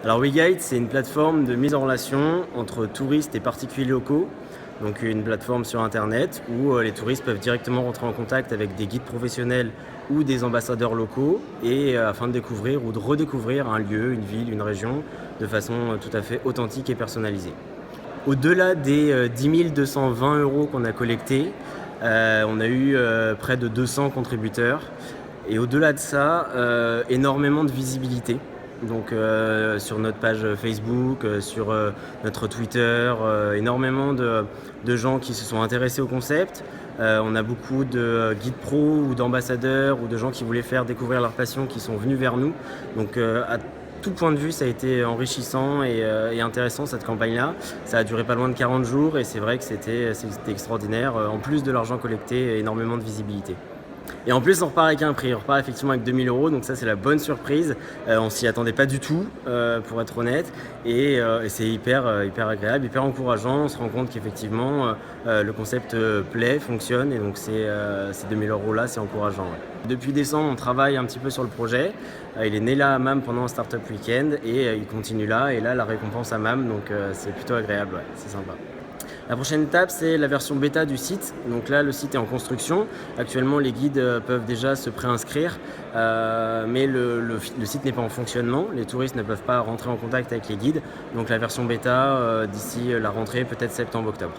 Alors WeGuide, c'est une plateforme de mise en relation entre touristes et particuliers locaux. Donc une plateforme sur internet où les touristes peuvent directement rentrer en contact avec des guides professionnels ou des ambassadeurs locaux et afin de découvrir ou de redécouvrir un lieu, une ville, une région de façon tout à fait authentique et personnalisée. Au-delà des 10 220 € qu'on a collectés, on a eu près de 200 contributeurs et au-delà de ça, énormément de visibilité. Donc sur notre page Facebook, sur notre Twitter, énormément de gens qui se sont intéressés au concept. On a beaucoup de guides pro ou d'ambassadeurs ou de gens qui voulaient faire découvrir leur passion qui sont venus vers nous. Donc à tout point de vue, ça a été enrichissant et intéressant cette campagne-là. Ça a duré pas loin de 40 jours et c'est vrai que c'était extraordinaire. En plus de l'argent collecté, énormément de visibilité. Et en plus, on repart avec un prix. On repart effectivement avec 2 000 €. Donc ça, c'est la bonne surprise. On s'y attendait pas du tout, pour être honnête. Et c'est hyper agréable, hyper encourageant. On se rend compte qu'effectivement, le concept plaît, fonctionne. Et donc ces 2 000 € là, c'est encourageant. Ouais. Depuis décembre, on travaille un petit peu sur le projet. Il est né là à MAM pendant un Startup Weekend et il continue là. Et là, la récompense à MAM. Donc c'est plutôt agréable. Ouais, c'est sympa. La prochaine étape, c'est la version bêta du site. Donc là, le site est en construction. Actuellement, les guides peuvent déjà se préinscrire, mais le site n'est pas en fonctionnement. Les touristes ne peuvent pas rentrer en contact avec les guides. Donc la version bêta, d'ici la rentrée, peut-être septembre-octobre.